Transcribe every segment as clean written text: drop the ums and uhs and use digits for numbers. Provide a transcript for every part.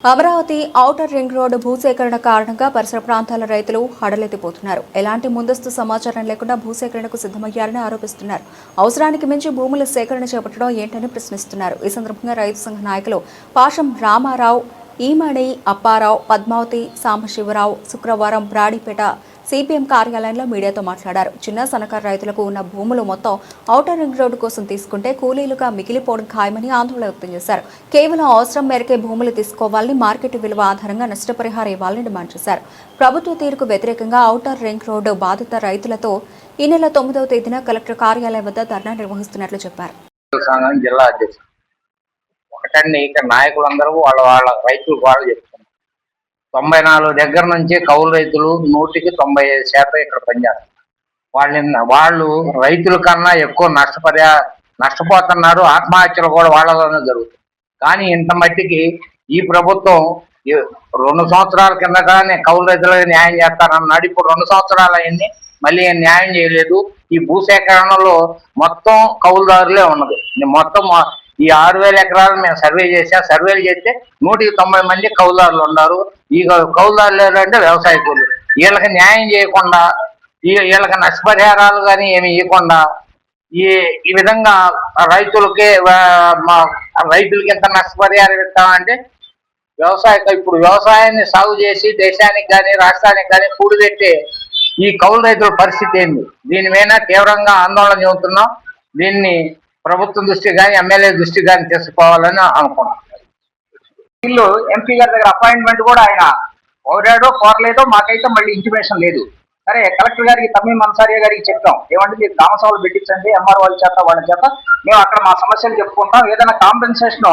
Amaravati outer ring road భూసేకరణ కారణంగా పరిసర ప్రాంతాల రైతులు హడలెత్తిపోతున్నారు. ఎలాంటి ముందస్తు సమాచారం లేకుండా భూసేకరణకు సిద్ధమయ్యారని ఆరోపిస్తున్నారు. అవసరానికి మించి భూముల సేకరణ చేపట్టడం ఏంటని ప్రశ్నిస్తున్నారు. ఈ సందర్భంగా రైతు సంఘ నాయకులు పాషం రామారావు, ఈమణి అప్పారావు, పద్మావతి, సాంబశివరావు శుక్రవారం బ్రాడీపేట సిపిఎం కార్యాలయంలో మీడియాతో మాట్లాడారు. చిన్న సన్నకారు రైతులకు ఉన్న భూములు మొత్తం ఔటర్ రింగ్ రోడ్డు కోసం తీసుకుంటే కూలీలుగా మిగిలిపోవడం ఖాయమని ఆందోళన వ్యక్తం చేశారు. కేవలం అవసరం మేరకే భూములు తీసుకోవాలని, మార్కెట్ విలువ ఆధారంగా నష్టపరిహారం ఇవ్వాలని డిమాండ్ చేశారు. ప్రభుత్వ తీరుకు వ్యతిరేకంగా ఔటర్ రింగ్ రోడ్డు బాధిత రైతులతో ఈ నెల 9వ తేదీన కలెక్టర్ కార్యాలయం వద్ద ధర్నా నిర్వహిస్తున్నట్లు చెప్పారు. జిల్లా అధ్యక్షుడు ఒకటండి, ఇక్కడ నాయకులందరూ వాళ్ళ రైతులు వాళ్ళు చెప్తున్నారు. 94 దగ్గర నుంచి కౌలు రైతులు 100% ఇక్కడ పనిచేస్తారు. వాళ్ళు రైతుల కన్నా ఎక్కువ నష్టపోతున్నారు. ఆత్మహత్యలు కూడా వాళ్ళలోనే జరుగుతుంది. కానీ ఇంత మట్టికి ఈ ప్రభుత్వం 2 సంవత్సరాల కింద కానీ కౌలు రైతులకు న్యాయం చేస్తారన్నాడు. ఇప్పుడు 2 సంవత్సరాలు అయింది, మళ్ళీ న్యాయం చేయలేదు. ఈ భూసేకరణలో మొత్తం కౌలుదారులే ఉన్నది. మొత్తం ఈ 6,000 ఎకరాలు మేము సర్వేలు చేస్తే 190 మంది కౌలుదారులు ఉన్నారు. ఈ కౌలుదారులు ఏంటంటే వ్యవసాయ కూలీలు. వీళ్ళకి న్యాయం చేయకుండా, వీళ్ళకి నష్టపరిహారాలు కానీ ఏమి ఇవ్వకుండా ఈ విధంగా రైతులకి ఇంత నష్టపరిహారం ఇస్తామంటే ఇప్పుడు వ్యవసాయాన్ని సాగు చేసి దేశానికి కానీ రాష్ట్రానికి కానీ కూడిపెట్టే ఈ కౌలు రైతుల పరిస్థితి ఏంది? దీని మీద తీవ్రంగా ఆందోళన చెందుతున్నాం. దీన్ని ప్రభుత్వం దృష్టి కానీ ఎమ్మెల్యే దృష్టి కానీ తీసుకోవాలని అనుకున్నాం. వీళ్ళు ఎంపీ గారి దగ్గర అపాయింట్మెంట్ కూడా ఆయన కోరలేదో మాకైతే మళ్ళీ ఇంటిమేషన్ లేదు. సరే, కలెక్టర్ గారికి తమ్మీం అన్సారియా గారికి చెప్తాం, ఏమంటే మీరు గ్రామసభలు పెట్టించండి, ఎంఆర్ వాళ్ళ చేత మేము అక్కడ మా సమస్యలు చెప్పుకుంటాం. ఏదైనా కాంపెన్సేషన్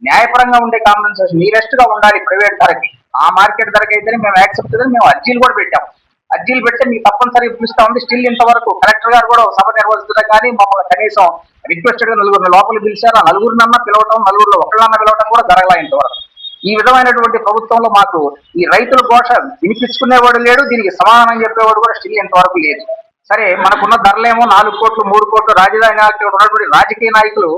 న్యాయపరంగా ఉండే కాంపెన్సేషన్ నియరెస్ట్ గా ఉండాలి ప్రైవేట్ ధరకి. ఆ మార్కెట్ ధరకి అయితేనే మేము యాక్సెప్ట్ చేయాలి. మేము అర్జీలు కూడా పెట్టాం. అర్జీలు పెడితే మీకు తప్పనిసరిగా పిలుస్తా ఉంది. స్టిల్ ఇంతవరకు కలెక్టర్ గారు కూడా సభ నిర్వహిస్తున్నా కానీ మమ్మల్ని కనీసం రిక్వెస్టెడ్ గా 9 లోపలికి పిలిచారు. ఆ 9 పిలవటం, 9లో ఒకళ్ళన్నా పిలవటం కూడా జరగలా ఇంతవరకు. ఈ విధమైనటువంటి ప్రభుత్వంలో మాకు ఈ రైతుల ఘోష వినిపించుకునేవాడు లేడు, దీనికి సమాధానం చెప్పేవాడు కూడా స్టిల్ ఇంతవరకు లేదు. సరే, మనకున్న ధరలేమో 4 కోట్లు 3 కోట్లు. రాజధాని ఉన్నటువంటి రాజకీయ నాయకులు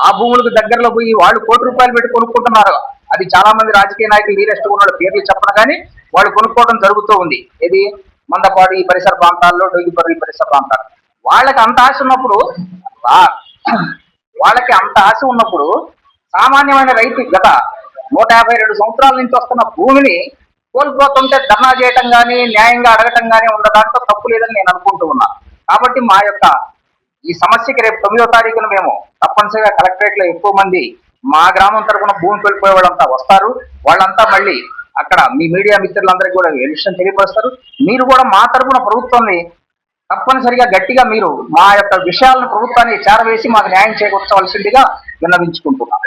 ఆ భూములకు దగ్గరలో పోయి వాళ్ళు ₹1 పెట్టి కొనుక్కుంటున్నారు. అది చాలా మంది రాజకీయ నాయకులు నీరెస్ట్ ఉన్న పేర్లు చెప్పను కానీ వాళ్ళు కొనుక్కోవడం జరుగుతూ ఉంది. ఇది మందపాడు ఈ పరిసర ప్రాంతాల్లో, డొయ్యిపర్రు ఈ పరిసర ప్రాంతాలు. వాళ్ళకి అంత ఆశ ఉన్నప్పుడు సామాన్యమైన రైతు గత 152 సంవత్సరాల నుంచి వస్తున్న భూమిని కోల్పోతుంటే ధర్నా చేయటం కానీ న్యాయంగా అడగటం కానీ ఉండదాంట్లో తప్పు లేదని నేను అనుకుంటూ ఉన్నాను. కాబట్టి మా యొక్క ఈ సమస్యకి రేపు 9వ తారీఖున మేము తప్పనిసరిగా కలెక్టరేట్ లో ఎక్కువ మంది మా గ్రామం తరఫున భూమి కోల్పోయే వాళ్ళంతా వస్తారు. వాళ్ళంతా మళ్ళీ అక్కడ మీ మీడియా మిత్రులందరికీ కూడా విషయం తెలియపరుస్తారు. మీరు కూడా మా తరఫున ప్రభుత్వాన్ని తప్పనిసరిగా గట్టిగా మీరు మా యొక్క విషయాలను ప్రభుత్వాన్ని చేరవేసి మాకు న్యాయం చేకూర్చవలసిందిగా విన్నవించుకుంటున్నాం.